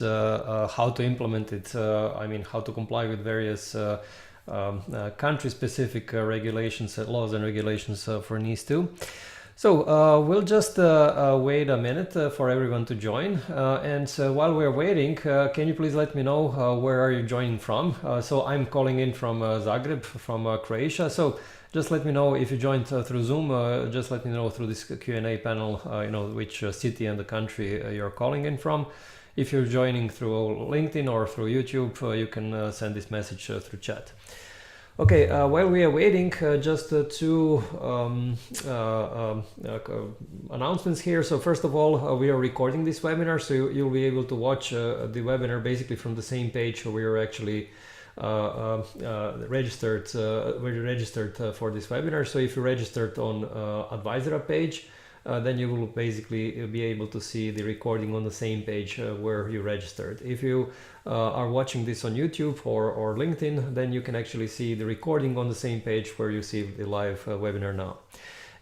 how to implement it, I mean, how to comply with various country-specific regulations, laws and regulations for NIS2. So we'll just wait a minute for everyone to join. And while we're waiting, can you please let me know where are you joining from? So I'm calling in from Zagreb, from Croatia. So just let me know if you joined through Zoom. Just let me know through this Q&A panel, you know, which city and the country you're calling in from. If you're joining through LinkedIn or through YouTube, you can send this message through chat. Okay, while we are waiting, just two announcements here. So first of all, we are recording this webinar, so you'll be able to watch the webinar basically from the same page where you're actually registered for this webinar. So if you registered on Advisera page, then you will basically be able to see the recording on the same page where you registered. If you are watching this on YouTube or LinkedIn, then you can actually see the recording on the same page where you see the live webinar now.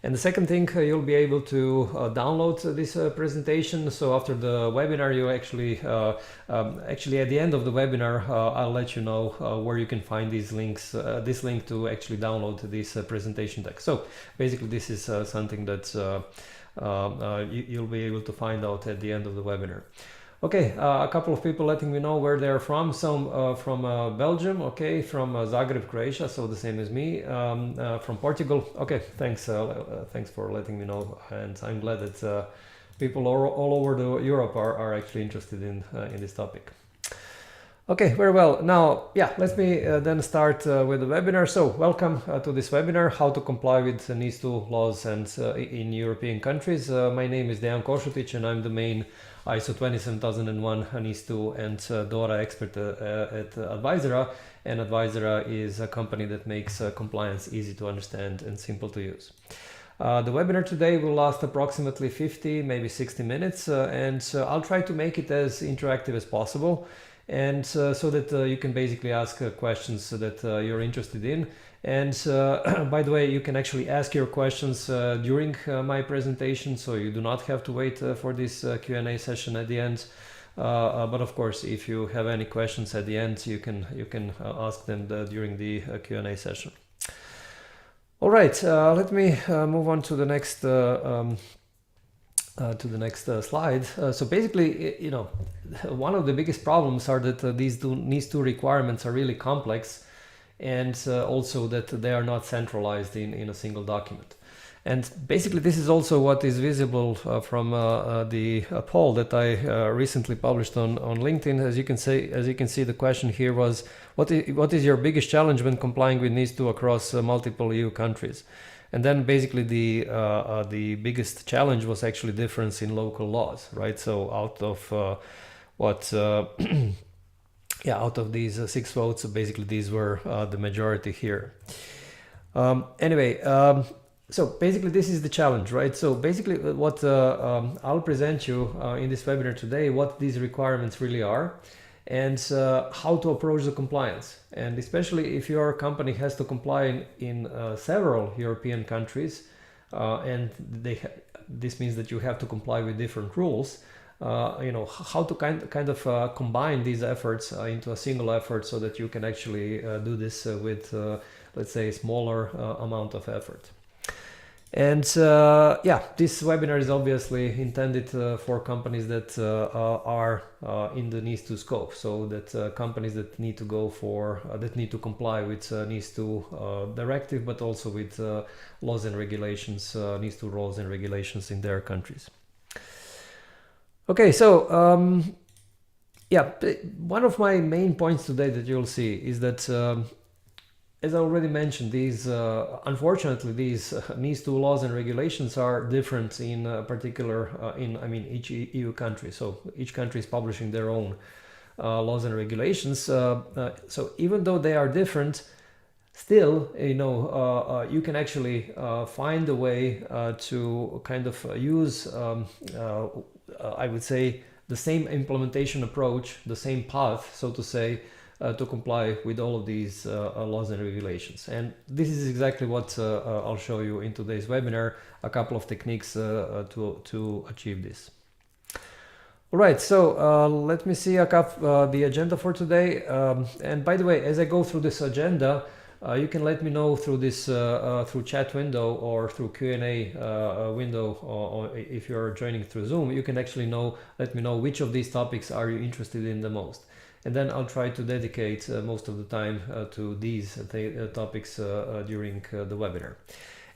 And the second thing, you'll be able to download this presentation. So after the webinar, you actually at the end of the webinar, I'll let you know where you can find these links, this link to actually download this presentation deck. So basically, this is something that you'll be able to find out at the end of the webinar. Okay, a couple of people letting me know where they're from. Some from Belgium, okay, from Zagreb, Croatia, so the same as me. From Portugal, okay, thanks for letting me know, and I'm glad that people all over Europe are actually interested in this topic. Okay, very well. Now, yeah, let me then start with the webinar. So, welcome to this webinar, how to comply with NIS2 laws and in European countries. My name is Dejan Kosutic, and I'm the main ISO 27001 NIS2 and DORA expert at Advisera. And Advisera is a company that makes compliance easy to understand and simple to use. The webinar today will last approximately 50, maybe 60 minutes, and I'll try to make it as interactive as possible. And so that you can basically ask questions that you're interested in. And by the way, you can actually ask your questions during my presentation, so you do not have to wait for this Q&A session at the end. But of course, if you have any questions at the end, you can ask them during the Q&A session. All right, let me move on to the next slide. So basically, you know, one of the biggest problems are that these NIS2 requirements are really complex, and also that they are not centralized in a single document. And basically, this is also what is visible from the poll that I recently published on LinkedIn. As you can see, the question here was, what is your biggest challenge when complying with NIS2 across multiple EU countries? And then basically the biggest challenge was actually difference in local laws, right? So out of out of these 6 votes, basically these were the majority here. So basically this is the challenge, right? So basically what I'll present you in this webinar today, what these requirements really are, and how to approach the compliance. And especially if your company has to comply in several European countries, and this means that you have to comply with different rules, you know, how to kind of combine these efforts into a single effort so that you can actually do this with, let's say, a smaller amount of effort. And yeah, this webinar is obviously intended for companies that are in the NIS2 scope, so that companies that need to go for that need to comply with NIS2 directive, but also with laws and regulations, NIS2 laws and regulations in their countries. Okay, so yeah, one of my main points today that you'll see is that as I already mentioned, these unfortunately these NIS2 laws and regulations are different in particular in each EU country. So each country is publishing their own laws and regulations. So even though they are different, still, you know, you can actually find a way to kind of use, I would say, the same implementation approach, the same path, so to say, to comply with all of these laws and regulations. And this is exactly what I'll show you in today's webinar, a couple of techniques to achieve this. All right, so let me see the agenda for today. And by the way, as I go through this agenda, you can let me know through this through chat window or through Q&A window, or if you're joining through Zoom, you can actually let me know which of these topics are you interested in the most. And then I'll try to dedicate most of the time to these topics during the webinar.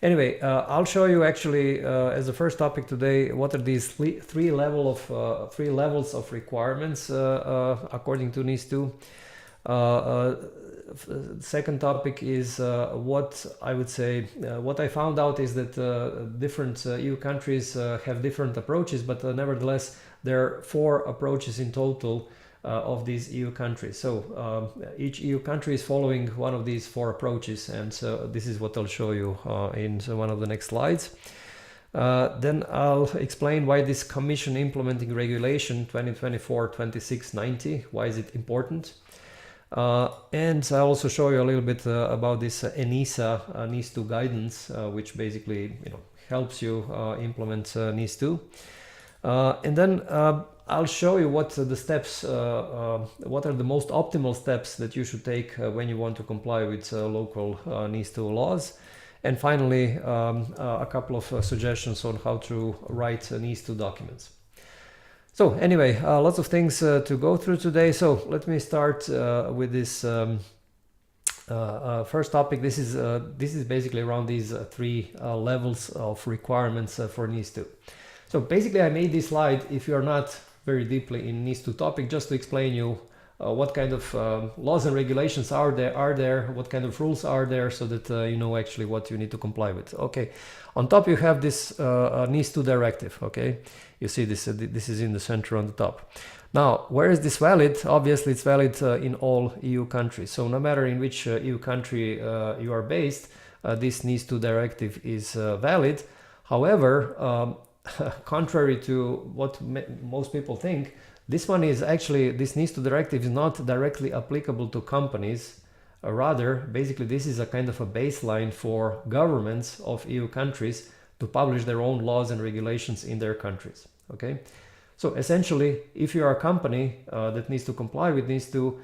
Anyway, I'll show you actually as the first topic today what are these three levels of requirements according to NIS2. Second topic is what I would say, what I found out is that different EU countries have different approaches, but nevertheless there are 4 approaches in total of these EU countries. So each EU country is following one of these 4 approaches, and so this is what I'll show you in one of the next slides. Then I'll explain why this Commission Implementing Regulation 2024-2690, why is it important? And I'll also show you a little bit about this ENISA NIS2 guidance, which basically helps you implement NIS2. And then I'll show you what the steps, what are the most optimal steps that you should take when you want to comply with local NIS2 laws. And finally, a couple of suggestions on how to write NIS2 documents. So anyway, lots of things to go through today. So let me start with this first topic. This is basically around these 3 levels of requirements for NIS2. So basically I made this slide, if you are not very deeply in NIS2 topic, just to explain you what kind of laws and regulations are there, what kind of rules are there, so that you know actually what you need to comply with. Okay, on top you have this NIS2 directive. Okay, you see this is in the center on the top. Now, where is this valid? Obviously it's valid in all EU countries. So no matter in which EU country you are based, this NIS2 directive is valid. However, contrary to what most people think, this NIS2 directive is not directly applicable to companies. Rather, basically this is a kind of a baseline for governments of EU countries to publish their own laws and regulations in their countries. Okay, so essentially, if you are a company that needs to comply with NIS2,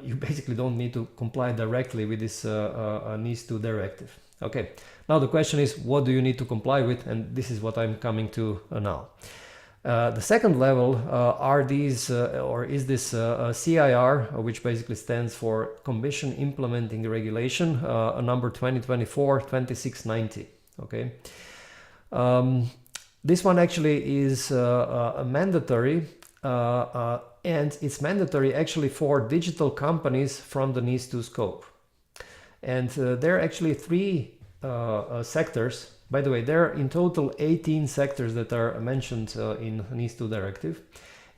you basically don't need to comply directly with this NIS2 directive. Okay, now the question is, what do you need to comply with? And this is what I'm coming to now. The second level is this CIR, which basically stands for Commission Implementing Regulation number 2024-2690. Okay, this one actually is mandatory, and it's mandatory actually for digital companies from the NIS2 scope. And there are actually 3 sectors. By the way, there are in total 18 sectors that are mentioned in NIS2 directive.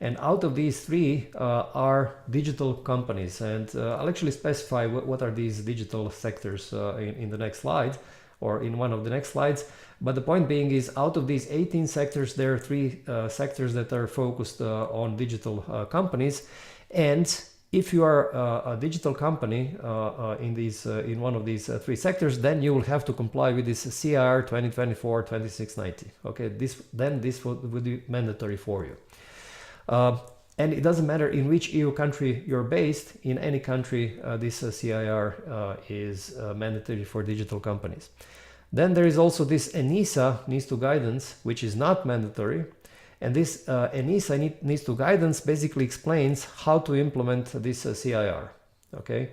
And out of these 3 are digital companies. And I'll actually specify what are these digital sectors in the next slide, or in one of the next slides. But the point being is, out of these 18 sectors, there are 3 sectors that are focused on digital companies. And if you are a digital company in one of these 3 sectors, then you will have to comply with this CIR 2024-2690. Okay, this would be mandatory for you. And it doesn't matter in which EU country you're based. In any country, this CIR is mandatory for digital companies. Then there is also this ENISA NIS2 guidance, which is not mandatory. And this ENISA NIS2 guidance basically explains how to implement this CIR. Okay,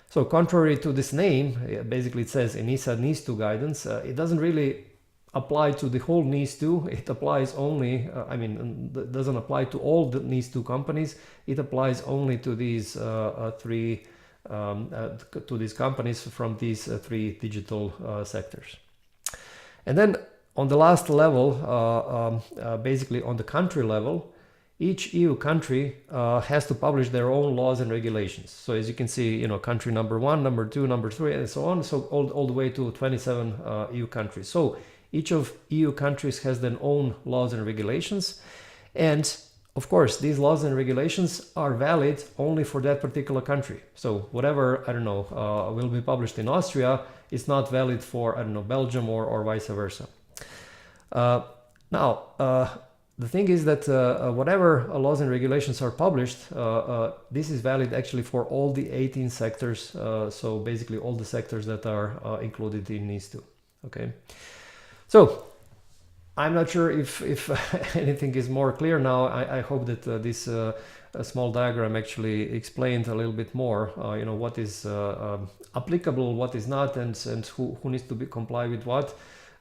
so contrary to this name, basically it says ENISA NIS2 guidance. It doesn't really apply to the whole NIS2. It applies only, doesn't apply to all the NIS2 companies. It applies only to these to these companies from these 3 digital sectors. And then on the last level, basically on the country level, each EU country has to publish their own laws and regulations. So as you can see, country number 1, number 2, number 3, and so on. So all the way to 27 EU countries. So each of EU countries has their own laws and regulations. And of course, these laws and regulations are valid only for that particular country. So whatever, will be published in Austria is not valid for, Belgium or vice versa. Now, the thing is that whatever laws and regulations are published, this is valid actually for all the 18 sectors. So basically all the sectors that are included in NIS2. Okay. So I'm not sure if anything is more clear now. I hope that this small diagram actually explained a little bit more, you know, what is applicable, what is not, and who needs to comply with what.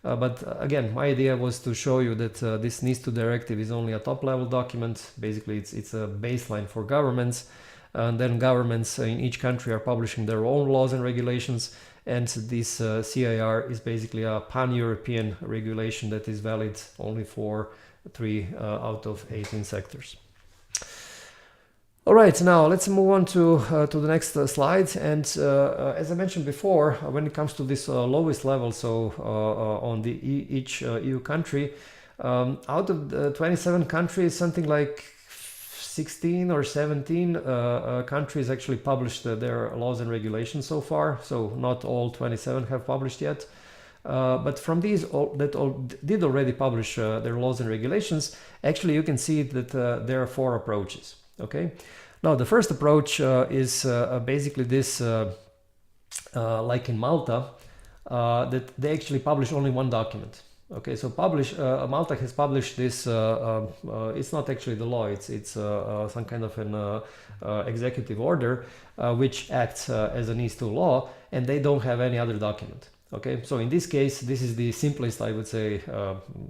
But again, my idea was to show you that this NIS2 directive is only a top-level document. Basically, it's a baseline for governments, and then governments in each country are publishing their own laws and regulations. And this CIR is basically a pan-European regulation that is valid only for 3 out of 18 sectors. All right, now let's move on to the next slide. And as I mentioned before, when it comes to this lowest level, so on each EU country, out of the 27 countries, something like 16 or 17 countries actually published their laws and regulations so far. So not all 27 have published yet. But from these that did already publish their laws and regulations, actually you can see that there are 4 approaches. Okay. Now the first approach is basically this, like in Malta, that they actually publish only one document. Okay, so Malta has published this. It's not actually the law; it's some kind of an executive order which acts as a NIS2 law, and they don't have any other document. Okay, so in this case, this is the simplest, I would say,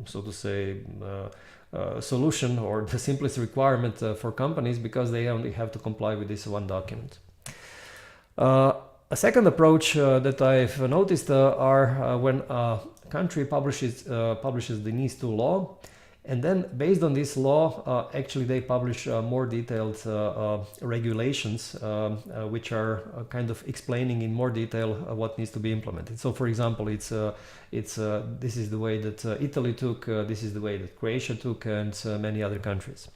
so to say, solution, or the simplest requirement for companies, because they only have to comply with this one document. A second approach that I've noticed are when a country publishes the NIS2 law, and then based on this law, actually they publish more detailed regulations, which are kind of explaining in more detail what needs to be implemented. So, for example, this is the way that Italy took, this is the way that Croatia took, and many other countries.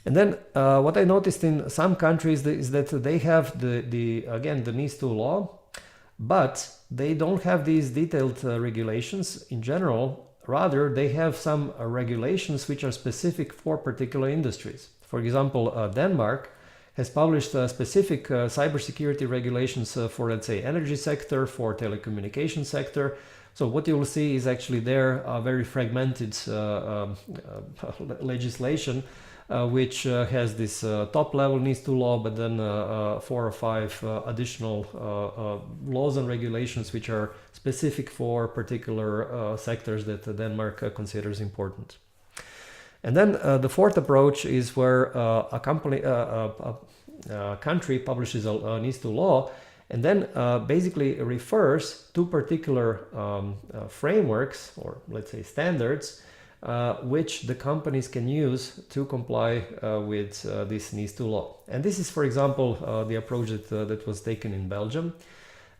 And then what I noticed in some countries is that they have again the NIS2 law, but they don't have these detailed regulations in general. Rather, they have some regulations which are specific for particular industries. For example, Denmark has published specific cybersecurity regulations for, let's say, energy sector, for telecommunication sector. So what you will see is actually there a very fragmented legislation, which has this top-level NIS2 law, but then 4 or 5 additional laws and regulations which are specific for particular sectors that Denmark considers important. And then the fourth approach is where a country publishes a NIS2 law, and then basically refers to particular frameworks, or let's say standards, which the companies can use to comply with this NIS2 law. And this is, for example, the approach that was taken in Belgium.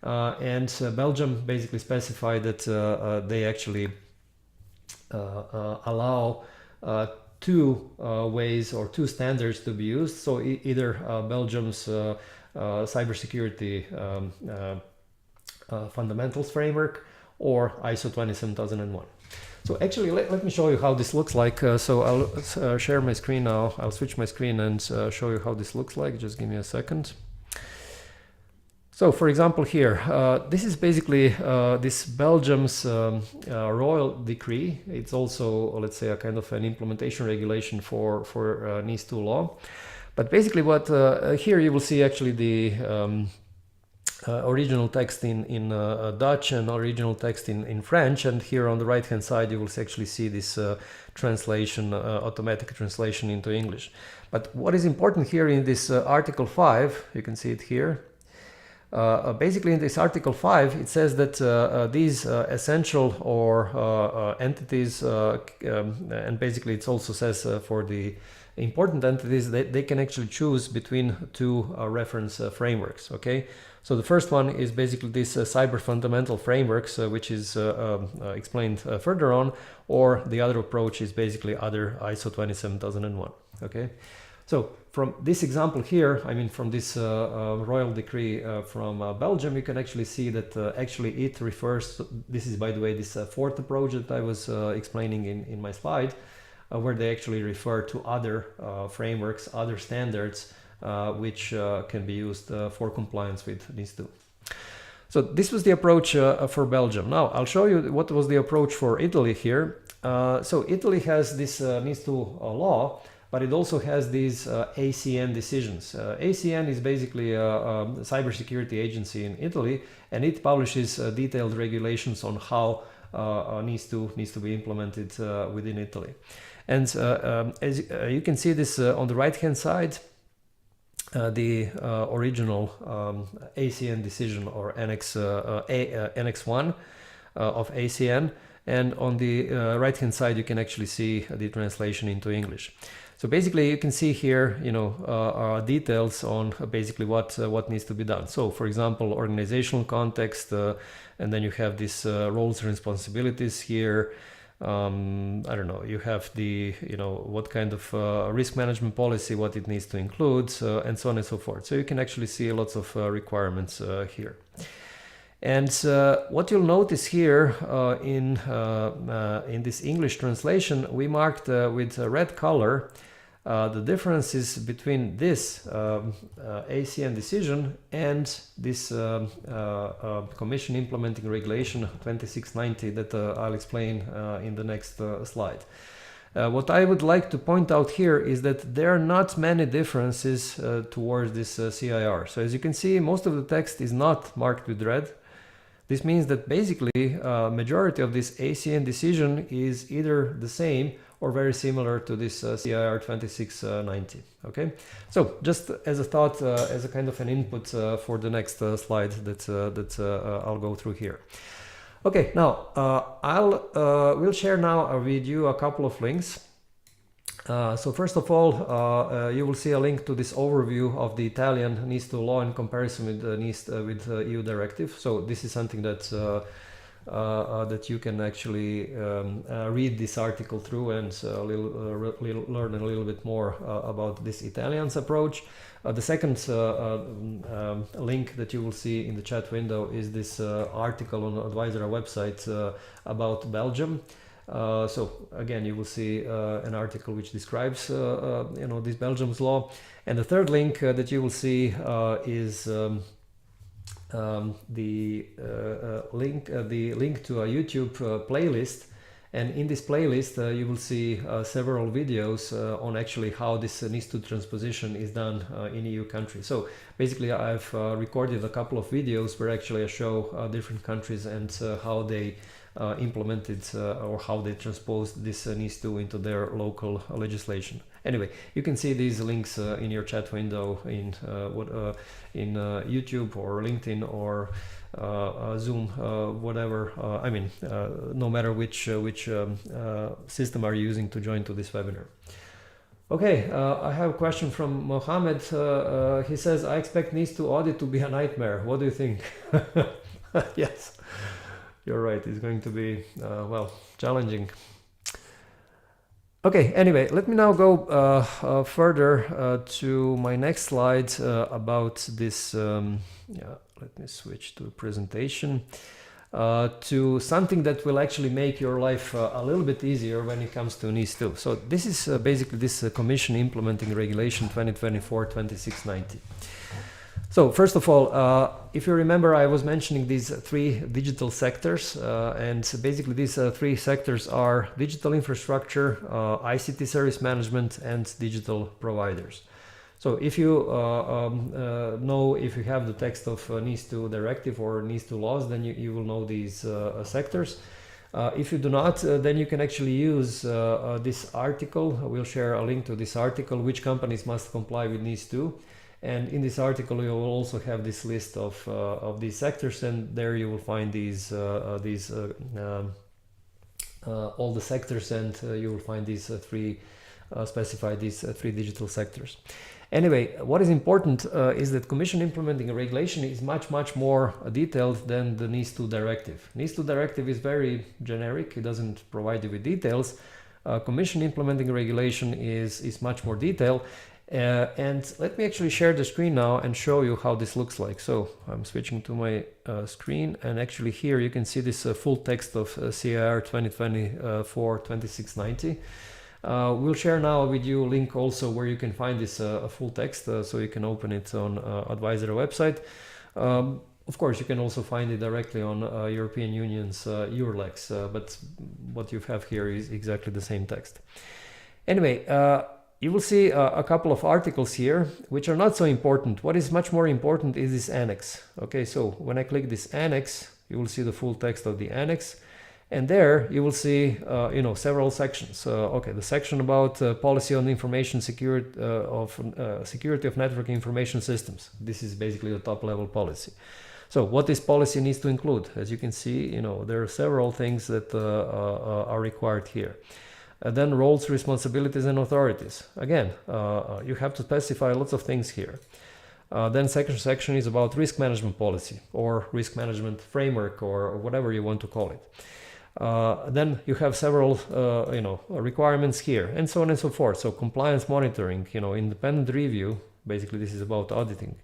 And Belgium basically specified that they actually allow 2 ways or 2 standards to be used. So either Belgium's cybersecurity fundamentals framework or ISO 27001. So actually, let me show you how this looks like. So I'll share my screen now. I'll switch my screen and show you how this looks like. Just give me a second. So for example here, this is basically this Belgium's royal decree. It's also, let's say, a kind of an implementation regulation for NIS2 law. But basically what here you will see actually the original text in Dutch and original text in French, and here on the right hand side you will actually see this translation, automatic translation into English. But what is important here in this Article 5, you can see it here, basically in this Article 5 it says that these essential or entities, and basically it also says for the important entities, they can actually choose between 2 reference frameworks. Okay, so the first one is basically this cyber fundamental frameworks, which is explained further on, or the other approach is basically other ISO 27001. Okay, so from this example here, I mean from this royal decree from Belgium, you can actually see that actually it refers to, this is by the way this 4th approach that I was explaining in my slide. where they actually refer to other frameworks, other standards, which can be used for compliance with NIS2. So this was the approach for Belgium. Now I'll show you what was the approach for Italy here. So Italy has this NIS2 law, but it also has these ACN decisions. ACN is basically a cybersecurity agency in Italy, and it publishes detailed regulations on how NIS2 needs to be implemented within Italy. And as you can see this on the right-hand side, the original ACN decision, or Annex 1 of ACN, and on the right-hand side you can actually see the translation into English. So basically you can see here, you know, details on basically what needs to be done. So for example, organizational context, and then you have these roles and responsibilities here. I don't know, you have the, you know, what kind of risk management policy, what it needs to include, and so on and so forth. So you can actually see lots of requirements here. And what you'll notice here in this English translation, we marked with a red color the differences between this ACN decision and this Commission Implementing Regulation 2690 that I'll explain in the next slide. What I would like to point out here is that there are not many differences towards this CIR. So as you can see, most of the text is not marked with red. This means that basically majority of this ACN decision is either the same or very similar to this CIR 2690. Okay, so just as a thought, as a kind of an input for the next slide that I'll go through here. Okay, now we'll share now with you a couple of links. So first of all, you will see a link to this overview of the Italian NIS2 law in comparison with EU directive. So this is something that that you can actually read this article through and learn a little bit more about this Italian's approach. The second link that you will see in the chat window is this article on the Advisera website about Belgium. So again, you will see an article which describes you know, this Belgium's law. And the third link that you will see is the link to a YouTube playlist. And in this playlist you will see several videos on actually how this NIS2 transposition is done in EU countries. So basically I've recorded a couple of videos where actually I show different countries and how they implemented or how they transposed this NIS2 into their local legislation. Anyway, you can see these links in your chat window in YouTube or LinkedIn or Zoom, whatever. I mean, no matter which system are you using to join to this webinar. Okay, I have a question from Mohammed. He says, I expect NIS2 audit to be a nightmare. What do you think? Yes. You're right, it's going to be, well, challenging. Okay, anyway, let me now go further to my next slide about this, yeah, let me switch to presentation, to something that will actually make your life a little bit easier when it comes to NIS2. So this is basically this Commission Implementing Regulation 2024-2690. So first of all, if you remember, I was mentioning these three digital sectors, and basically these three sectors are digital infrastructure, ICT service management, and digital providers. So if you if you have the text of NIS2 directive or NIS2 laws, then you will know these sectors. If you do not, then you can actually use this article. We'll share a link to this article, which companies must comply with NIS2. And in this article, you will also have this list of these sectors, and there you will find these all the sectors, and you will find these specify these three digital sectors. Anyway, what is important is that Commission Implementing a Regulation is much more detailed than the NIS2 directive. NIS2 directive is very generic; it doesn't provide you with details. Commission Implementing a Regulation is much more detailed. And let me actually share the screen now and show you how this looks like. So I'm switching to my screen, and actually here you can see this full text of CIR 2024-2690. We'll share now with you a link also where you can find this full text, so you can open it on Advisera website. Of course, you can also find it directly on European Union's EURLEX, but what you have here is exactly the same text. Anyway, you will see a couple of articles here, which are not so important. What is much more important is this annex. Okay, so when I click this annex, you will see the full text of the annex. And there you will see, several sections. Okay, the section about policy on information security security of network information systems. This is basically the top level policy. So what this policy needs to include, as you can see, there are several things that are required here. Then roles, responsibilities, and authorities. Again, you have to specify lots of things here. Then second section is about risk management policy or risk management framework or whatever you want to call it. Then you have several, requirements here, and so on and so forth. So compliance monitoring, independent review. Basically, this is about auditing.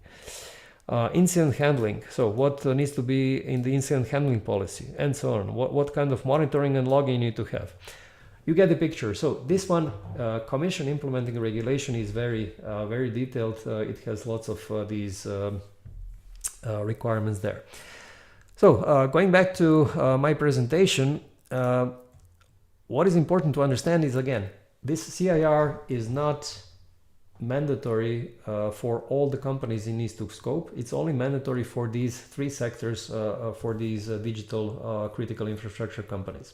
Incident handling. So what needs to be in the incident handling policy, and so on. What kind of monitoring and logging you need to have. You get the picture. So this one, Commission implementing regulation, is very, very detailed. It has lots of these requirements there. So going back to my presentation, what is important to understand is, again, this CIR is not mandatory for all the companies in NIS2 scope. It's only mandatory for these three sectors, for these digital critical infrastructure companies.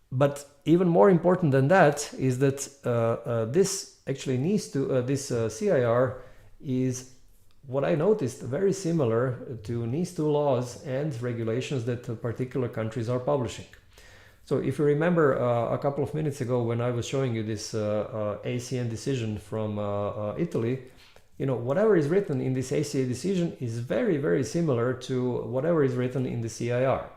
But even more important than that is that this actually this CIR is, what I noticed, very similar to NIS2 laws and regulations that particular countries are publishing. So if you remember a couple of minutes ago when I was showing you this ACN decision from Italy, whatever is written in this ACA decision is very, very similar to whatever is written in the CIR.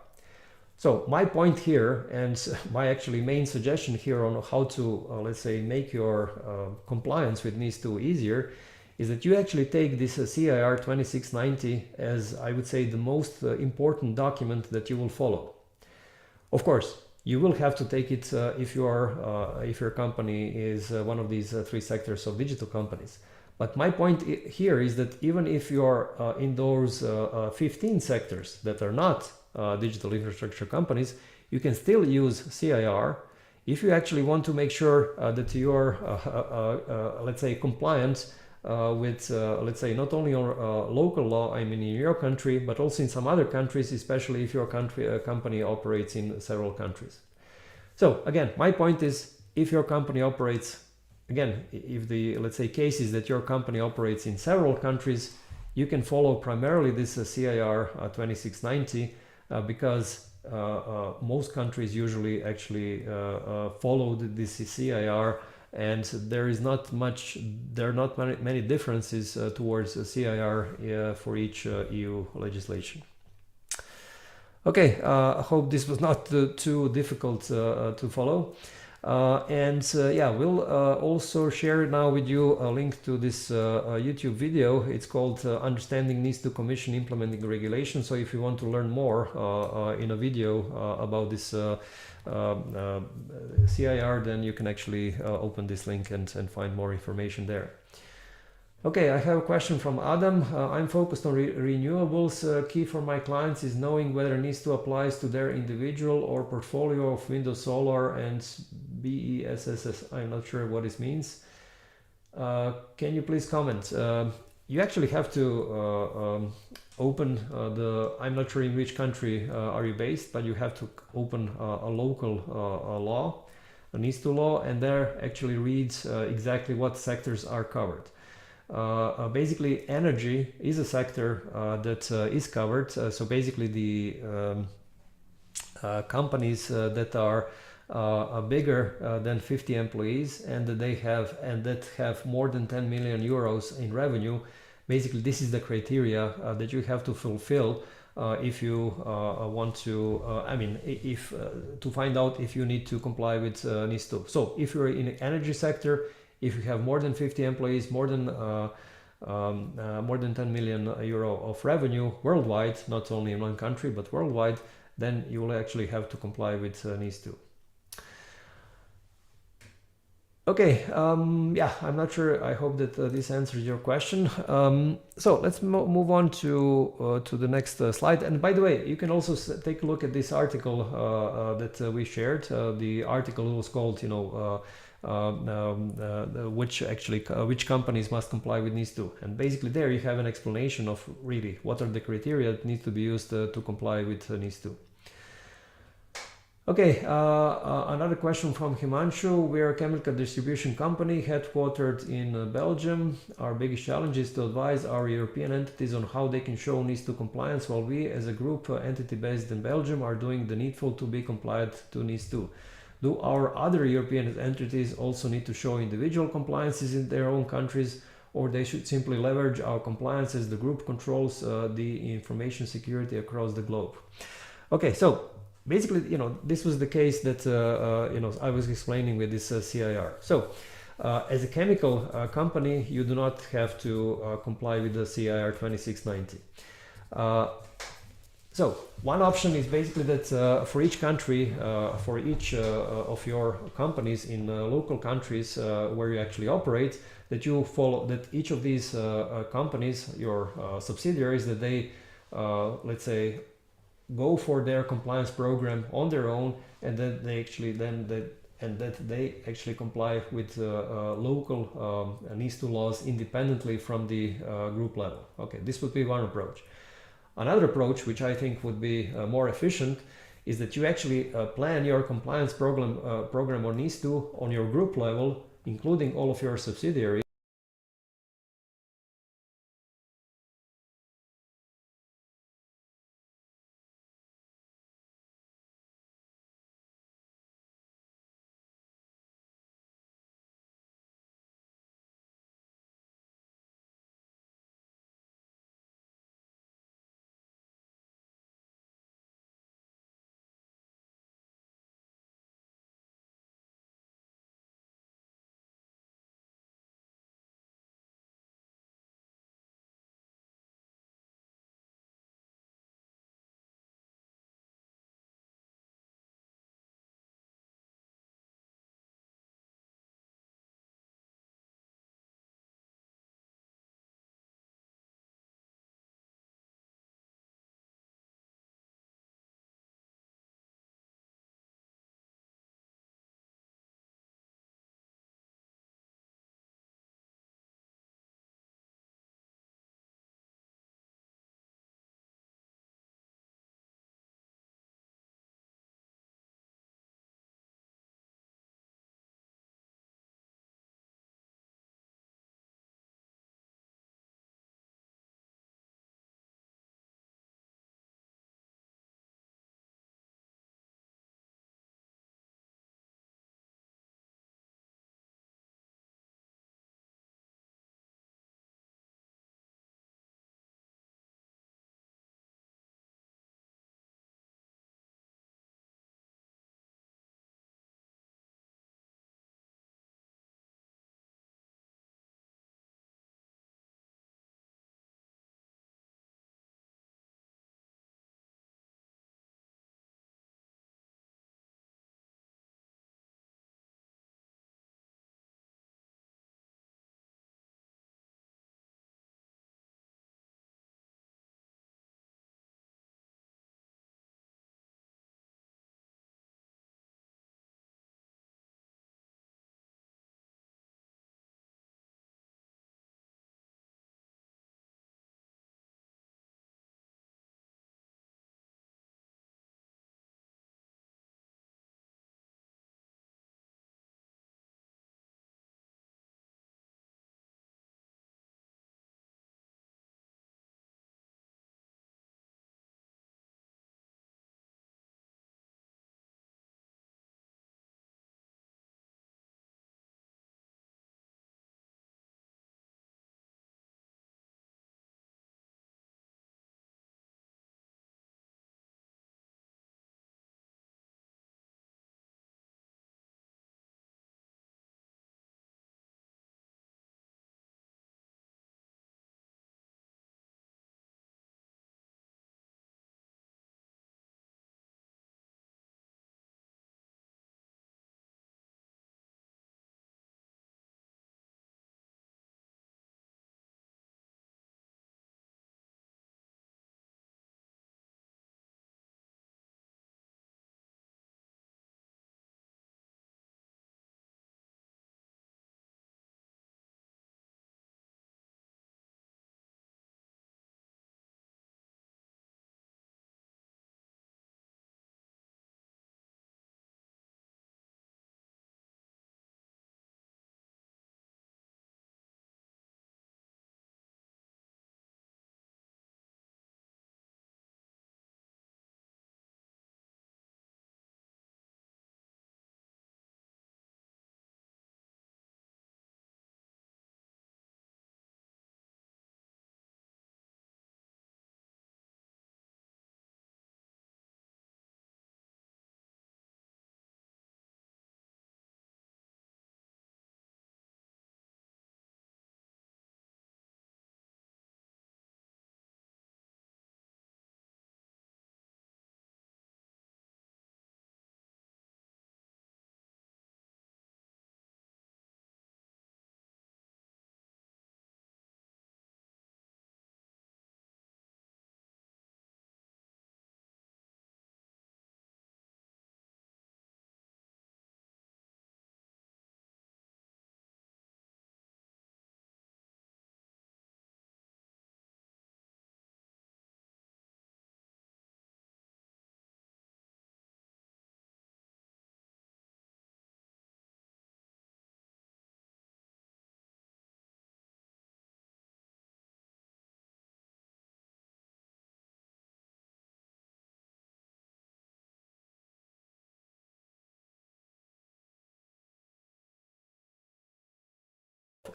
So my point here, and my actually main suggestion here on how to, let's say, make your compliance with NIS2 easier, is that you actually take this CIR 2690 as, I would say, the most important document that you will follow. Of course, you will have to take it if your company is one of these three sectors of digital companies. But my point here is that even if you are in those 15 sectors that are not digital infrastructure companies, you can still use CIR if you actually want to make sure that you are, let's say, compliant with, let's say, not only on local law, I mean in your country, but also in some other countries, especially if your company operates in several countries. So again, my point is, if your company operates, again, if the, let's say, case is that your company operates in several countries, you can follow primarily this CIR 2690 because most countries usually actually follow this CIR, and there are not many differences towards CIR for each EU legislation. Okay, I hope this was not too difficult to follow. Yeah, we'll also share now with you a link to this YouTube video. It's called Understanding NIS2 Commission Implementing Regulation. So if you want to learn more in a video about this CIR, then you can actually open this link and find more information there. Okay, I have a question from Adam. I'm focused on renewables. Key for my clients is knowing whether NIS2 applies to their individual or portfolio of Windows Solar and BESS. I'm not sure what this means. Can you please comment? You actually have to open I'm not sure in which country are you based, but you have to open a local law, a NIS2 law, and there actually reads exactly what sectors are covered. Basically, energy is a sector that is covered. So basically, the companies that are bigger than 50 employees and that have more than 10 million euros in revenue. Basically, this is the criteria that you have to fulfill if you want to. To find out if you need to comply with NIS2. So, if you're in the energy sector, if you have more than 50 employees, more than 10 million euro of revenue worldwide, not only in one country but worldwide, then you will actually have to comply with NIS2. Okay, yeah, I'm not sure. I hope that this answers your question. So let's move on to the next slide. And by the way, you can also take a look at this article that we shared. The article was called, which companies must comply with NIS2. And basically there you have an explanation of really what are the criteria that need to be used to comply with NIS2. Okay, another question from Himanshu. We are a chemical distribution company headquartered in Belgium. Our biggest challenge is to advise our European entities on how they can show NIS2 compliance, while we as a group entity based in Belgium are doing the needful to be compliant to NIS2. Do our other European entities also need to show individual compliances in their own countries, or they should simply leverage our compliance as the group controls the information security across the globe? Okay, so basically, this was the case that, I was explaining with this CIR. So, as a chemical company, you do not have to comply with the CIR 2690. So, one option is basically that for each country, for each of your companies in local countries where you actually operate, that you follow, that each of these companies, your subsidiaries, that they, let's say, go for their compliance program on their own, and then they actually comply with local NIS2 laws independently from the group level. Okay, this would be one approach. Another approach, which I think would be more efficient, is that you actually plan your compliance program on NIS2 on your group level, including all of your subsidiaries.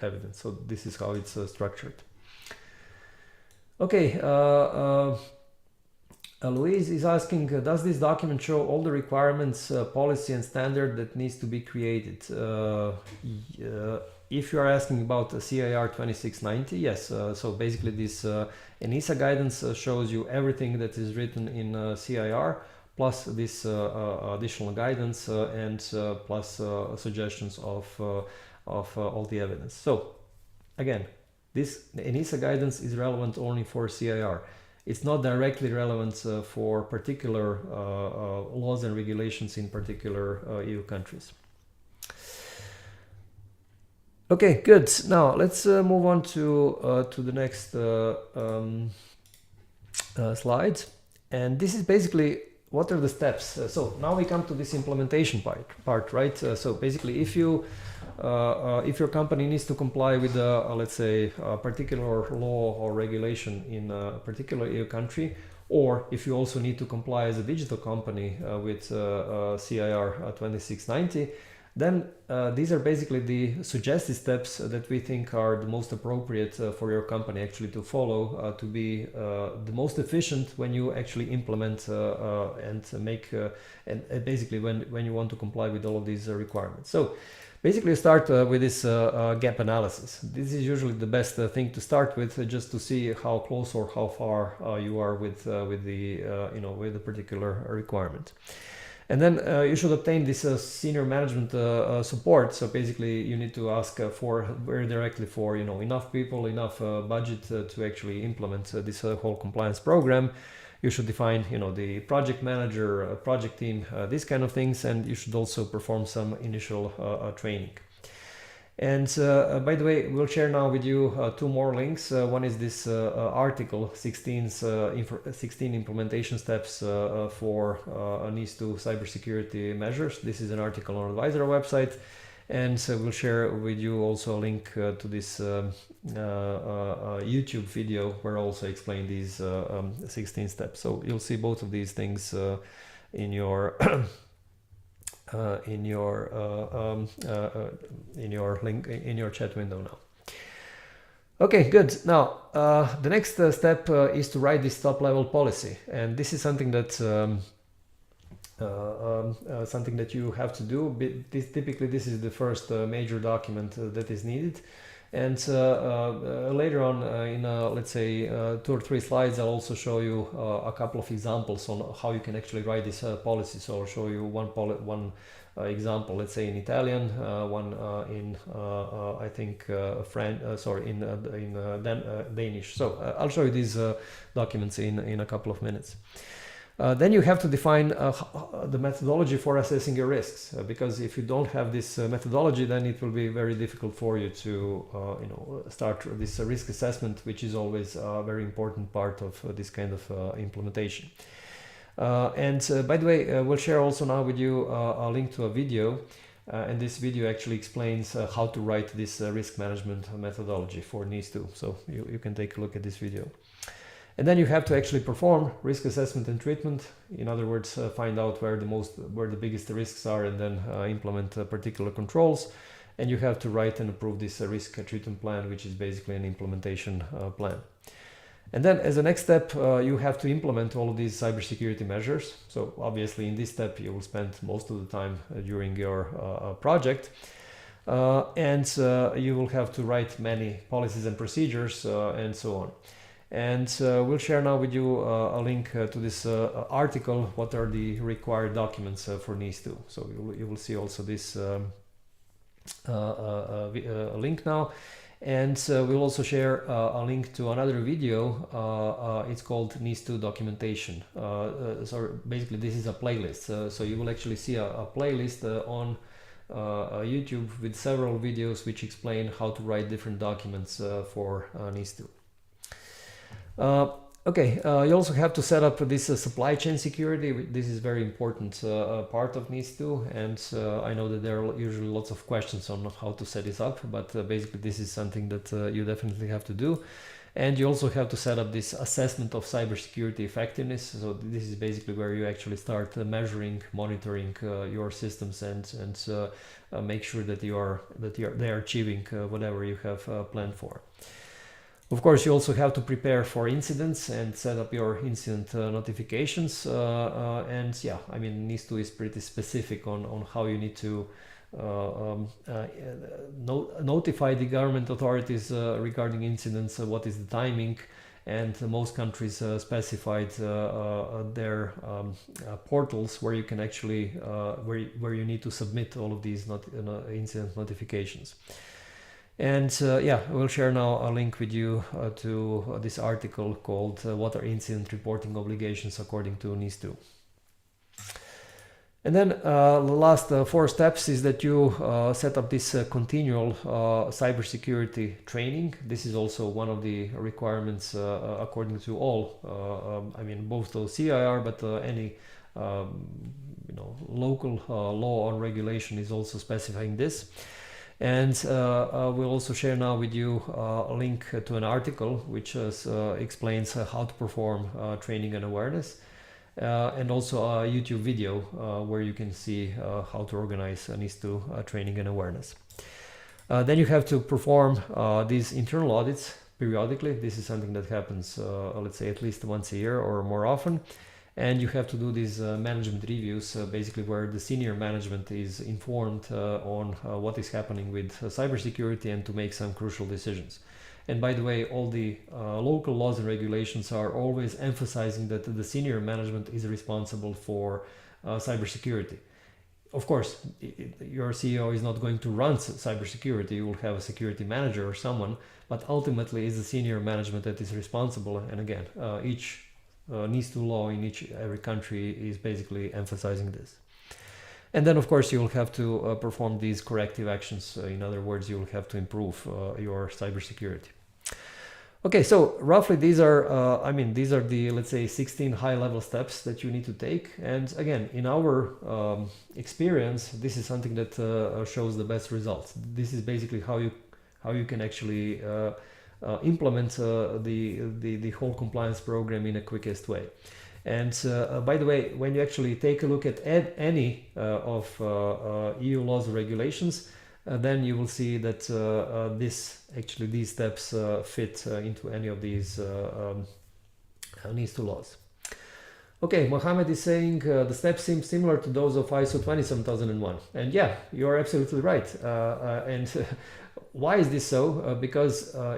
evidence. So this is how it's structured. Okay, Louise is asking, does this document show all the requirements, policy and standard that needs to be created? If you are asking about CIR 2690, yes. So basically this ENISA guidance shows you everything that is written in CIR, plus this additional guidance and plus suggestions of all the evidence. So again, this ENISA guidance is relevant only for CIR. It's not directly relevant for particular laws and regulations in particular EU countries. Okay, good. Now let's move on to the next slide. And this is basically what are the steps. So now we come to this implementation part, right? So basically, if your company needs to comply with let's say a particular law or regulation in a particular EU country, or if you also need to comply as a digital company with CIR 2690, then these are basically the suggested steps that we think are the most appropriate for your company actually to follow to be the most efficient when you actually implement and make and basically when you want to comply with all of these requirements. So basically you start with this gap analysis. This is usually the best thing to start with, just to see how close or how far you are with the particular requirement. And then you should obtain this senior management support. So basically you need to ask for very directly for enough people, enough budget to actually implement this whole compliance program. You should define the project manager, project team, these kind of things, and you should also perform some initial training. And by the way, we'll share now with you two more links. One is this article, 16 implementation steps for NIS2 cybersecurity measures. This is an article on Advisera website. And we'll share with you also a link to this YouTube video where I also explain these 16 steps. So you'll see both of these things in your link in your chat window now. Okay, good. Now the next step is to write this top level policy, and this is something that you have to do. Typically this is the first major document that is needed, and later on in let's say 2 or 3 slides I'll also show you a couple of examples on how you can actually write this policy. So I'll show you one example, let's say in Italian, one in I think Danish. So I'll show you these documents in a couple of minutes. Then you have to define the methodology for assessing your risks, because if you don't have this methodology, then it will be very difficult for you to start this risk assessment, which is always a very important part of this kind of implementation. And by the way, we'll share also now with you a link to a video, and this video actually explains how to write this risk management methodology for NIS2. So you can take a look at this video. And then you have to actually perform risk assessment and treatment. In other words, find out where the biggest risks are, and then implement particular controls. And you have to write and approve this risk treatment plan, which is basically an implementation plan. And then as a next step, you have to implement all of these cybersecurity measures. So obviously in this step, you will spend most of the time during your project. And you will have to write many policies and procedures and so on. And we'll share now with you a link to this article, what are the required documents for NIS2. So you will see also this link now. And we'll also share a link to another video. It's called NIS2 documentation. So basically this is a playlist. So you will actually see a playlist on YouTube with several videos which explain how to write different documents for NIS2. Okay, you also have to set up this supply chain security. This is very important part of NIS2, and I know that there are usually lots of questions on how to set this up, but basically this is something that you definitely have to do. And you also have to set up this assessment of cybersecurity effectiveness. So this is basically where you actually start measuring, monitoring your systems and make sure that they are achieving whatever you have planned for. Of course, you also have to prepare for incidents and set up your incident notifications. And yeah, I mean, NIS2 is pretty specific on how you need to notify the government authorities regarding incidents, what is the timing, and most countries specified their portals where you can actually where you need to submit all of these incident notifications. And yeah, we'll share now a link with you to this article called What are incident reporting obligations according to NIS2. And then the last 4 steps is that you set up this continual cybersecurity training. This is also one of the requirements according to all, I mean, both the CIR, but any local law or regulation is also specifying this. And we'll also share now with you a link to an article which explains how to perform training and awareness, and also a YouTube video where you can see how to organize NIS2 training and awareness. Then you have to perform these internal audits periodically. This is something that happens, let's say, at least once a year or more often. And you have to do these management reviews, basically where the senior management is informed on what is happening with cybersecurity and to make some crucial decisions. And by the way, all the local laws and regulations are always emphasizing that the senior management is responsible for cybersecurity. Of course, your CEO is not going to run cybersecurity. You will have a security manager or someone, but ultimately it's the senior management that is responsible. And again, each NIS2 law in every country is basically emphasizing this. And then of course you will have to perform these corrective actions. In other words, you will have to improve your cybersecurity. Okay, so roughly these are these are the, let's say, 16 high-level steps that you need to take. And again, in our experience, this is something that shows the best results. This is basically how you can actually implement the whole compliance program in a quickest way. And by the way, when you actually take a look at any of EU laws or regulations, then you will see that these steps fit into any of these NIS2 laws. Okay, Mohammed is saying the steps seem similar to those of ISO 27001. And yeah, you're absolutely right. Why is this so? Because I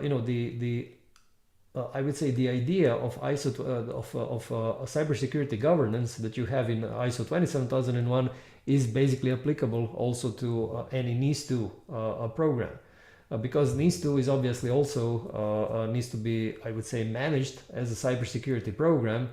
would say the idea of ISO of cybersecurity governance that you have in ISO 27001 is basically applicable also to any NIS2 program, because NIS2 is obviously also needs to be, I would say, managed as a cybersecurity program,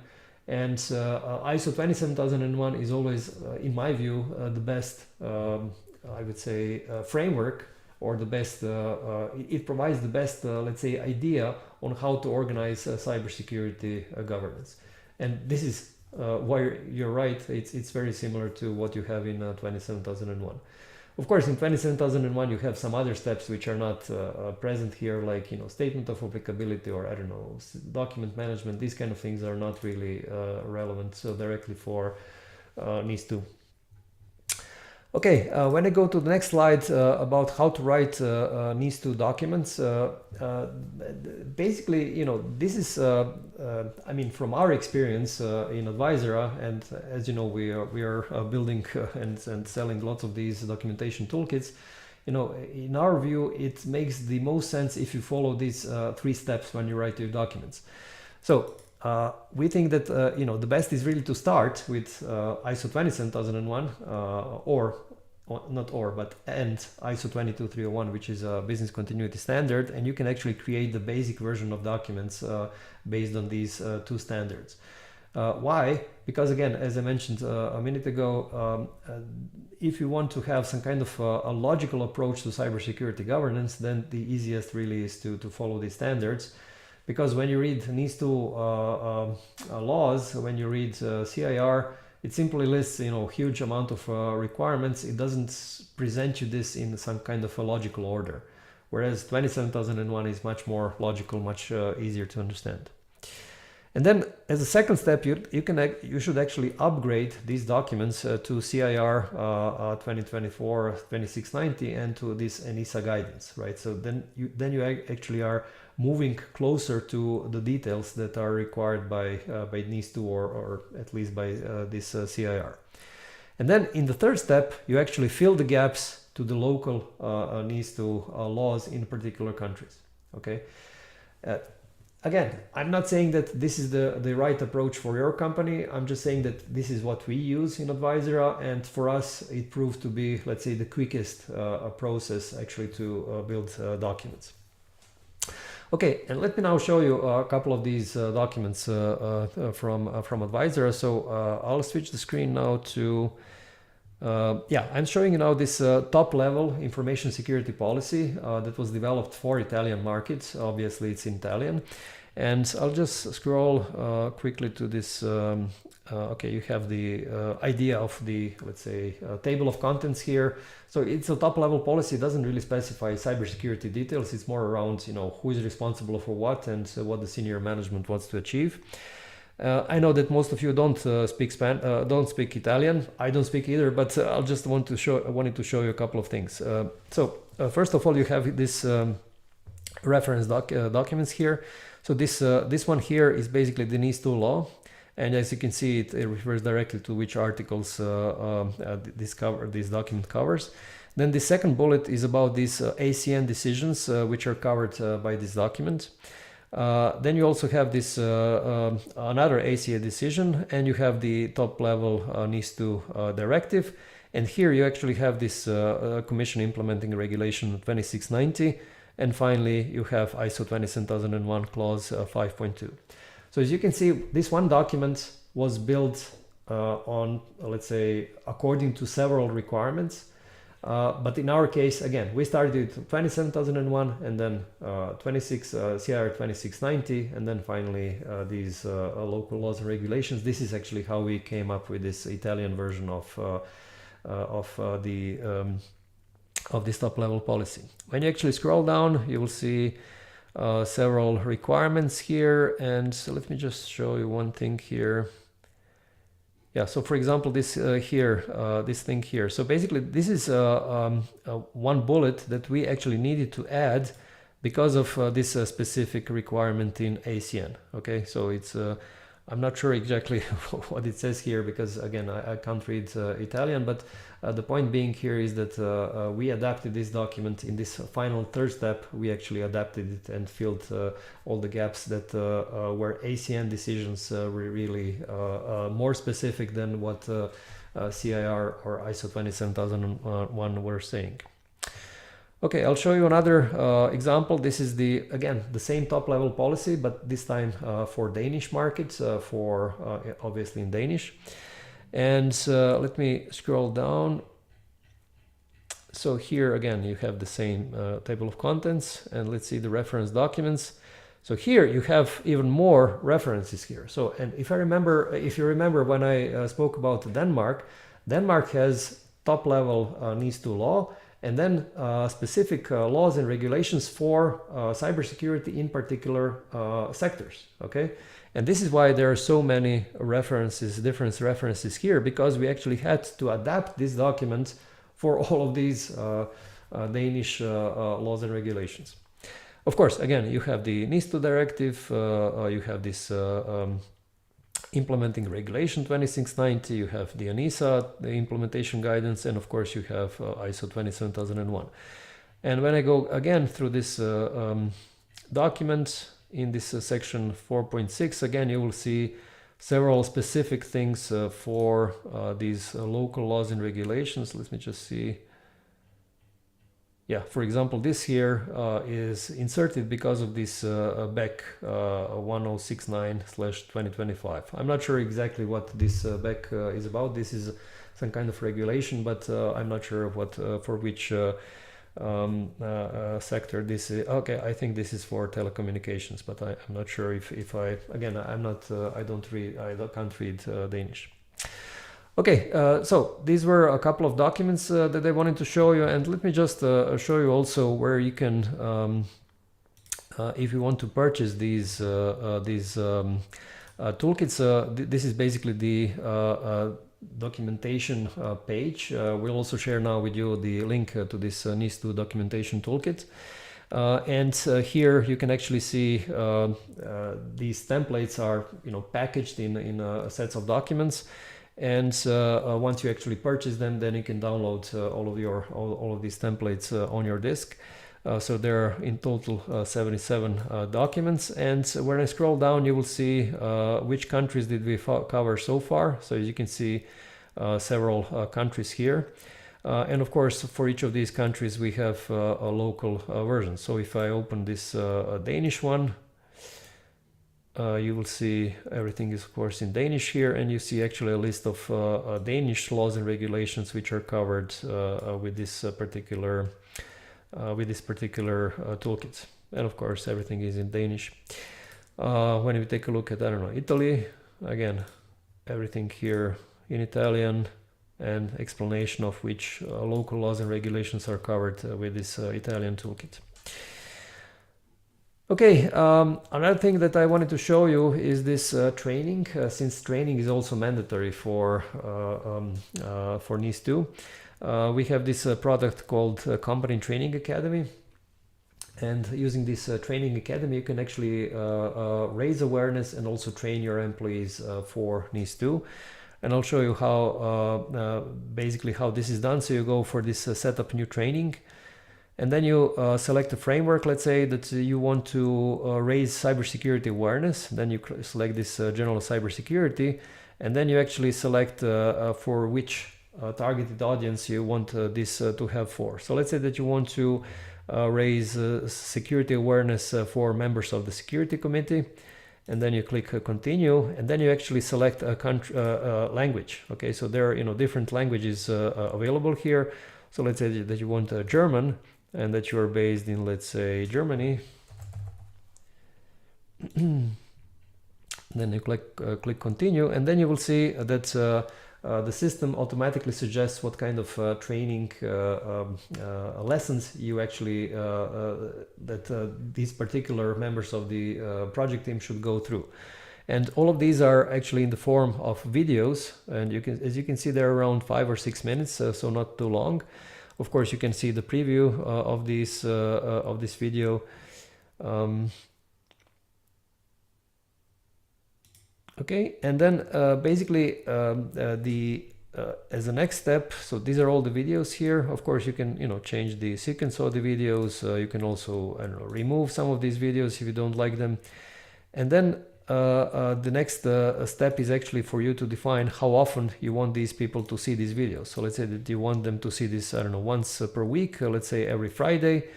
and ISO 27001 is always, in my view, the best, I would say, framework, or the best, it provides the best, let's say, idea on how to organize cybersecurity governance. And this is why you're right, it's very similar to what you have in 27001. Of course, in 27001 you have some other steps which are not present here, like, statement of applicability, or I don't know, document management. These kind of things are not really relevant directly for NIS2. Okay, when I go to the next slide about how to write NIS2 documents, basically, this is, I mean, from our experience in Advisera, and as you know, we are building and selling lots of these documentation toolkits. In our view, it makes the most sense if you follow these 3 steps when you write your documents. So we think that the best is really to start with ISO 27001 and ISO 22301, which is a business continuity standard, and you can actually create the basic version of documents based on these 2 standards. Why? Because again, as I mentioned a minute ago, if you want to have some kind of a logical approach to cybersecurity governance, then the easiest really is to follow these standards. Because when you read NIS2 laws, when you read CIR, it simply lists, huge amount of requirements. It doesn't present you this in some kind of a logical order. whereas 27001 is much more logical, much easier to understand. And then as a second step, you should actually upgrade these documents to CIR 2024-2690 and to this ENISA guidance, right? So then you actually are moving closer to the details that are required by NIS2 or at least by this CIR. And then in the third step, you actually fill the gaps to the local NIS2 laws in particular countries, okay? Again, I'm not saying that this is the right approach for your company. I'm just saying that this is what we use in Advisera, and for us it proved to be, let's say, the quickest process actually to build documents. Okay, and let me now show you a couple of these documents from Advisera. So I'll switch the screen now to yeah, I'm showing you now this top level information security policy that was developed for Italian markets. Obviously it's in Italian, and I'll just scroll quickly to this. Okay, you have the idea of the, let's say, table of contents here. So it's a top level policy. It doesn't really specify cybersecurity details. It's more around, you know, who is responsible for what and what the senior management wants to achieve. I know that most of you don't speak Italian. I don't speak either, but I wanted to show you a couple of things. So first of all, you have this reference documents here. So this one here is basically the NIS2 law, and as you can see, it refers directly to which articles this document covers. Then the second bullet is about these ACN decisions, which are covered by this document. Then you also have this another ACA decision, and you have the top level NIS2 directive, and here you actually have this Commission implementing regulation 2690, and finally you have ISO 27001 clause 5.2. So as you can see, this one document was built on, let's say, according to several requirements. But in our case, again, we started with 27001 and then CIR 2690, and then finally these local laws and regulations. This is actually how we came up with this Italian version of this top level policy. When you actually scroll down, you will see several requirements here, and so let me just show you one thing here. Yeah, so for example, this this thing here. So basically, this is one bullet that we actually needed to add because of this specific requirement in ACN. Okay, so it's I'm not sure exactly what it says here because again I can't read Italian, but the point being here is that we adapted this document in this final third step. We actually adapted it and filled all the gaps that were ACN decisions were really more specific than what CIR or ISO 27001 were saying. Okay, I'll show you another example. This is again the same top level policy, but this time for Danish markets, obviously in Danish. And let me scroll down. So here again you have the same table of contents, and let's see the reference documents. So here you have even more references here. So, and if you remember when I spoke about Denmark, Denmark has top level NIS2 law, and then specific laws and regulations for cybersecurity in particular sectors, okay? And this is why there are so many references, different references here, because we actually had to adapt this document for all of these Danish laws and regulations. Of course, again, you have the NIS2 directive, you have this implementing regulation 2690, you have the ENISA, the implementation guidance, and of course you have ISO 27001. And when I go again through this document in this section 4.6, again you will see several specific things for these local laws and regulations. Let me just see. Yeah, for example, this here is inserted because of this BEC 1069/2025. I'm not sure exactly what this BEC is about. This is some kind of regulation, but I'm not sure what for which sector this is. Okay, I think this is for telecommunications, but I'm not sure if I again I'm not I can't read Danish. Okay, so these were a couple of documents that I wanted to show you, and let me just show you also where you can, if you want to purchase these toolkits. This is basically the documentation page. We'll also share now with you the link to this NIS2 documentation toolkit. And here you can actually see these templates are packaged in sets of documents. And once you actually purchase them, then you can download all of these templates on your disk. So there are in total 77 documents. And when I scroll down, you will see which countries did we cover so far. So as you can see, several countries here. And of course, for each of these countries, we have a local version. So if I open this Danish one, you will see everything is of course in Danish here, and you see actually a list of Danish laws and regulations which are covered with this particular toolkit. And of course everything is in Danish. When we take a look at, I don't know, Italy, again everything here in Italian, and explanation of which local laws and regulations are covered with this Italian toolkit. Okay, another thing that I wanted to show you is this training, since training is also mandatory for NIS2. We have this product called Company Training Academy, and using this training academy you can actually raise awareness and also train your employees for NIS2. And I'll show you how basically how this is done. So you go for this setup new training, and then you select a framework. Let's say that you want to raise cybersecurity awareness. Then you select this general cybersecurity, and then you actually select for which targeted audience you want this to have for. So let's say that you want to raise security awareness for members of the security committee, and then you click continue, and then you actually select a country language. Okay, so there are different languages available here. So let's say that you want German, and that you are based in, let's say, Germany. Then you click continue, and then you will see that the system automatically suggests what kind of training lessons you actually these particular members of the project team should go through. And all of these are actually in the form of videos, and as you can see, they're around 5 or 6 minutes, so not too long. Of course, you can see the preview of this video. Okay, and then basically as a next step, so these are all the videos here. Of course, you can change the sequence of the videos. You can also, I don't know, remove some of these videos if you don't like them. And then the next step is actually for you to define how often you want these people to see these videos. So let's say that you want them to see this, I don't know, once per week, let's say every Friday.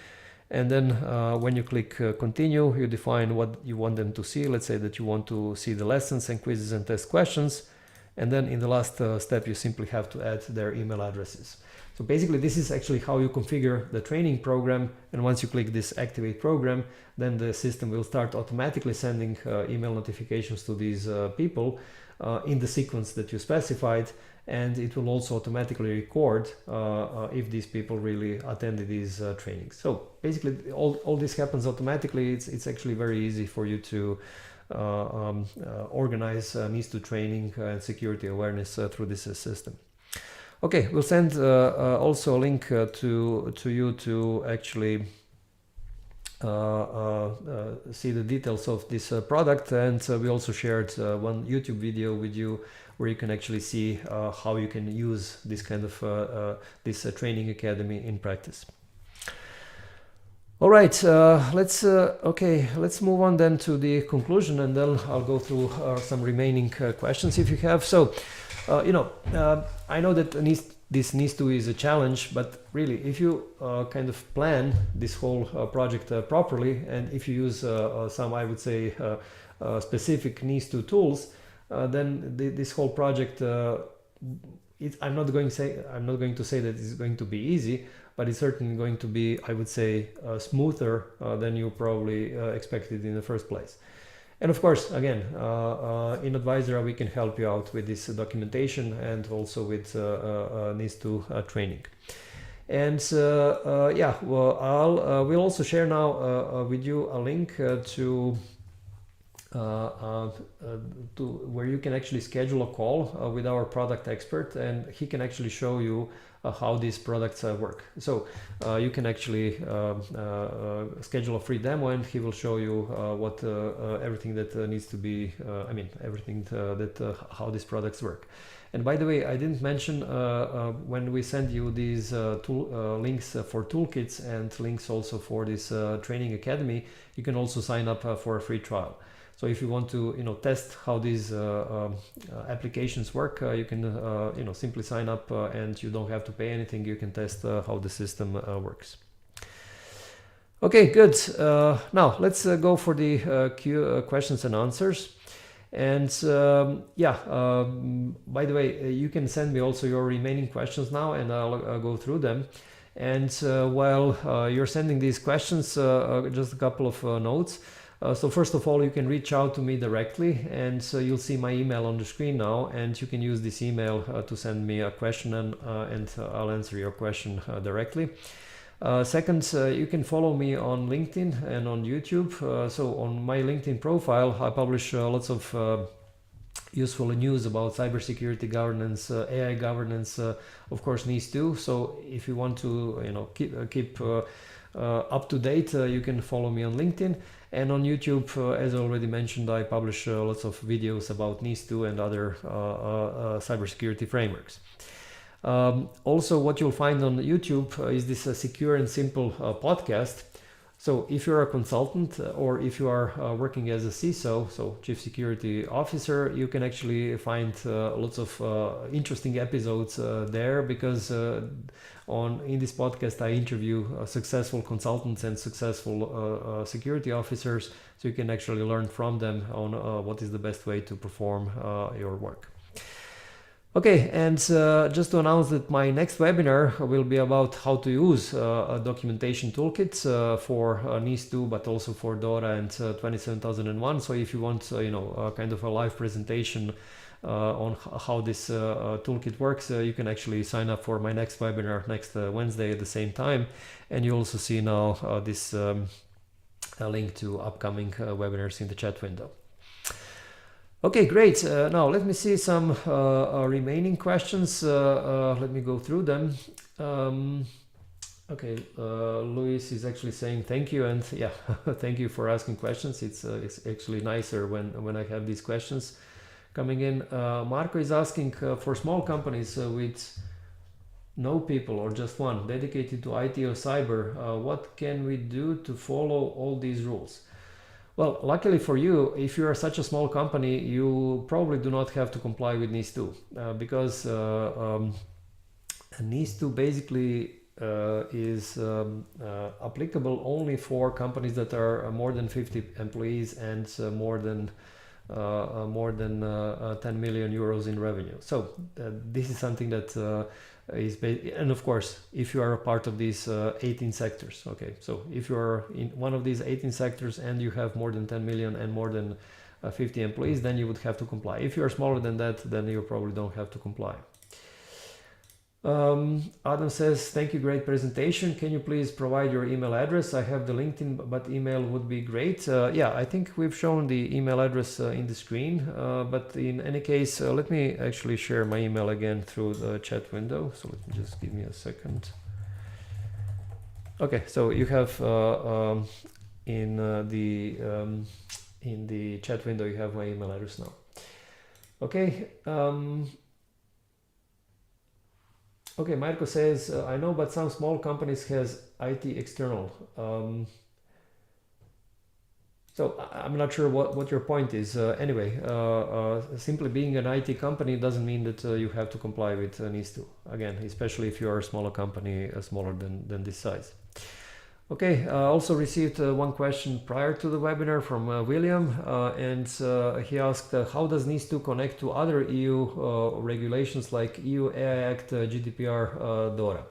And then when you click continue, you define what you want them to see. Let's say that you want to see the lessons and quizzes and test questions. And then in the last step, you simply have to add their email addresses. So basically, this is actually how you configure the training program. And once you click this activate program, then the system will start automatically sending email notifications to these people in the sequence that you specified. And it will also automatically record if these people really attended these trainings. So basically, all this happens automatically. It's actually very easy for you to organize NIS2 training and security awareness through this system. Okay, we'll send also a link to you to actually see the details of this product, and we also shared one YouTube video with you where you can actually see how you can use this kind of this training academy in practice. All right, let's move on then to the conclusion, and then I'll go through some remaining questions if you have. So, I know that this NIS2 is a challenge, but really, if you kind of plan this whole project properly, and if you use some, I would say, specific NIS2 tools, then this whole project, I'm not going to say that it's going to be easy, but it's certainly going to be, I would say, smoother than you probably expected in the first place. And of course, again, in Advisera, we can help you out with this documentation and also with NIS2 training. And yeah, well, we'll also share now with you a link to where you can actually schedule a call with our product expert, and he can actually show you how these products work. So you can actually schedule a free demo, and he will show you what everything that needs to be, I mean, everything that how these products work. And by the way, I didn't mention when we send you these links for toolkits and links also for this training academy, you can also sign up for a free trial. So if you want to, test how these applications work, you can, simply sign up and you don't have to pay anything. You can test how the system works. Okay, good. Now let's go for the questions and answers. And yeah, by the way, you can send me also your remaining questions now, and I'll go through them. And while you're sending these questions, just a couple of notes. So first of all, you can reach out to me directly, and you'll see my email on the screen now, and you can use this email to send me a question, and I'll answer your question directly. Second, you can follow me on LinkedIn and on YouTube. So on my LinkedIn profile, I publish lots of useful news about cybersecurity governance, AI governance, of course NIS2. So if you want to, keep up to date, you can follow me on LinkedIn. And on YouTube, as already mentioned, I publish lots of videos about NIS2 and other cybersecurity frameworks. Also, what you'll find on YouTube is this secure and simple podcast. So if you're a consultant or if you are working as a CISO, so Chief Security Officer, you can actually find lots of interesting episodes there, because in this podcast I interview successful consultants and successful security officers, so you can actually learn from them on what is the best way to perform your work. Okay, and just to announce that my next webinar will be about how to use documentation toolkits for NIS2, but also for DORA and 27001. So if you want, kind of a live presentation on how this toolkit works, you can actually sign up for my next webinar next Wednesday at the same time. And you also see now this link to upcoming webinars in the chat window. Okay, great. Now let me see some remaining questions. Let me go through them. Okay, Luis is actually saying thank you, and yeah, thank you for asking questions. It's actually nicer when I have these questions coming in. Marco is asking for small companies with no people or just one dedicated to IT or cyber, what can we do to follow all these rules? Well, luckily for you, if you are such a small company, you probably do not have to comply with NIS2 because NIS2 basically is applicable only for companies that are more than 50 employees and more than 10 million euros in revenue. So this is something that is and of course, if you are a part of these 18 sectors, okay, so if you are in one of these 18 sectors and you have more than 10 million and more than 50 employees, then you would have to comply. If you are smaller than that, then you probably don't have to comply. Adam says, thank you, great presentation. Can you please provide your email address? I have the LinkedIn, but email would be great. Yeah, I think we've shown the email address in the screen, but in any case, let me actually share my email again through the chat window. So let me just give me a second. Okay, so you have in the chat window, you have my email address now. Okay. Okay, Marco says, I know, but some small companies has IT external. So I'm not sure what your point is. Anyway, simply being an IT company doesn't mean that you have to comply with NIS2. Again, especially if you are a smaller company, smaller than this size. Okay, also received one question prior to the webinar from William, and he asked, how does NIS2 connect to other EU regulations like EU AI Act, GDPR, DORA?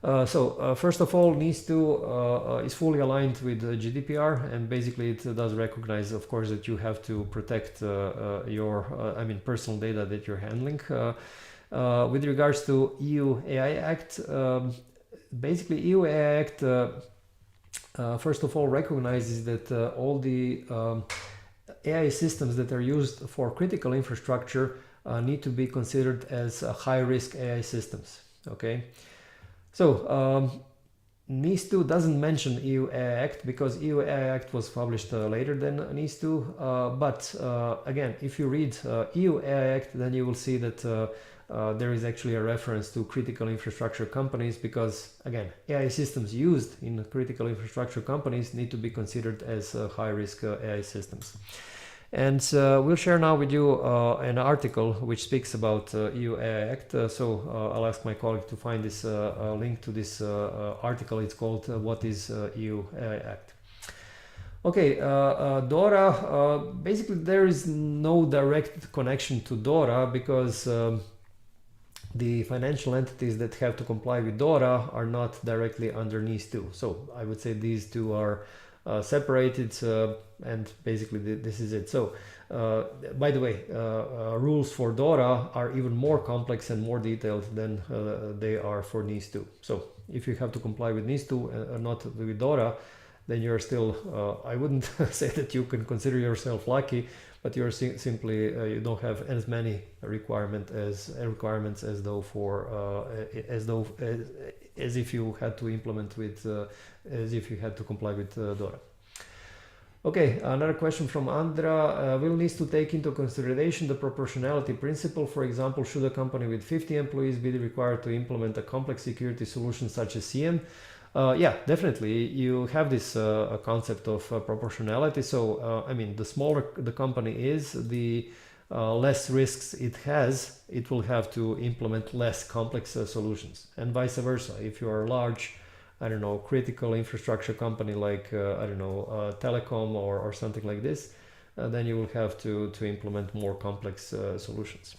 First of all, NIS2 is fully aligned with GDPR, and basically it does recognize, of course, that you have to protect your personal data that you're handling. With regards to EU AI Act, basically EU AI Act first of all recognizes that all the AI systems that are used for critical infrastructure need to be considered as high-risk AI systems. Okay. So NIS2 doesn't mention EU AI Act because EU AI Act was published later than NIS2. But again, if you read EU AI Act, then you will see that there is actually a reference to critical infrastructure companies, because again, AI systems used in critical infrastructure companies need to be considered as high-risk AI systems. And we'll share now with you an article which speaks about EU AI Act. I'll ask my colleague to find this link to this article. It's called What is EU AI Act? Okay, DORA, basically there is no direct connection to DORA because the financial entities that have to comply with DORA are not directly under NIS2. So I would say these two are separated, and basically this is it. So by the way, rules for DORA are even more complex and more detailed than they are for NIS2. So if you have to comply with NIS2 and not with DORA, then you're still, I wouldn't say that you can consider yourself lucky, but you're simply, you don't have as many requirements as though for, as if you had to implement with, as if you had to comply with DORA. Okay, another question from Andra. Will NIS2 take into consideration the proportionality principle? For example, should a company with 50 employees be required to implement a complex security solution such as 𝘂𝗵𝗶𝘀? Yeah, definitely. You have this concept of proportionality. So, I mean, the smaller the company is, the less risks it has, it will have to implement less complex solutions, and vice versa. If you are a large, I don't know, critical infrastructure company like, I don't know, telecom or something like this, then you will have to implement more complex solutions.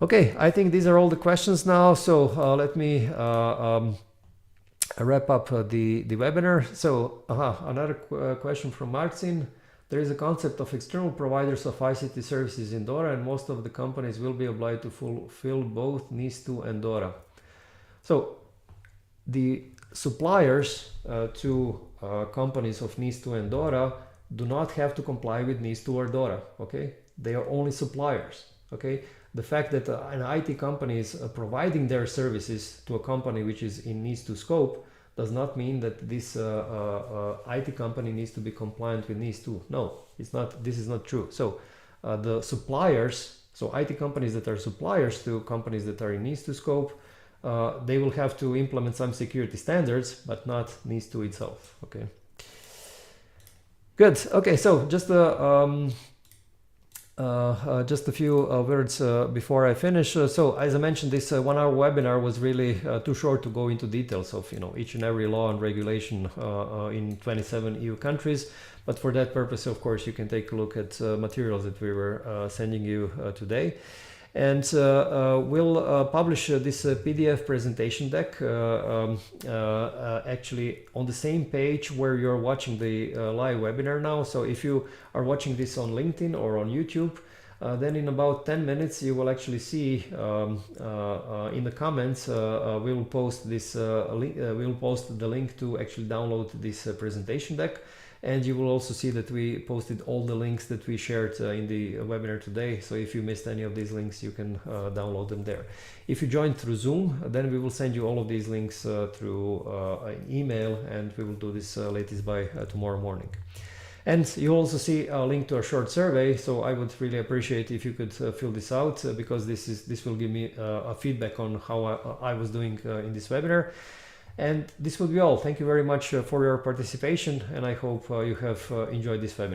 Okay, I think these are all the questions now. So let me wrap up the webinar. So another question from Marcin. There is a concept of external providers of ICT services in DORA, and most of the companies will be obliged to fulfill both NIS2 and DORA. So the suppliers to companies of NIS2 and DORA do not have to comply with NIS2 or DORA. Okay, they are only suppliers. Okay, the fact that an IT company is providing their services to a company which is in NIS2 scope does not mean that this IT company needs to be compliant with NIS2. No, it's not. This is not true. So the suppliers, so IT companies that are suppliers to companies that are in NIS2 scope, they will have to implement some security standards, but not NIS2 itself. Okay. Good. Okay. So just a few words before I finish. So as I mentioned, this 1 hour webinar was really too short to go into details of each and every law and regulation in 27 EU countries. But for that purpose, of course, you can take a look at materials that we were sending you today. And we'll publish this PDF presentation deck actually on the same page where you're watching the live webinar now. So if you are watching this on LinkedIn or on YouTube, then in about 10 minutes you will actually see in the comments we will post this we'll post the link to actually download this presentation deck. And you will also see that we posted all the links that we shared in the webinar today. So if you missed any of these links, you can download them there. If you joined through Zoom, then we will send you all of these links through an email, and we will do this latest by tomorrow morning. And you also see a link to a short survey. So I would really appreciate if you could fill this out because this will give me a feedback on how I was doing in this webinar. And this will be all. Thank you very much for your participation, and I hope you have enjoyed this webinar.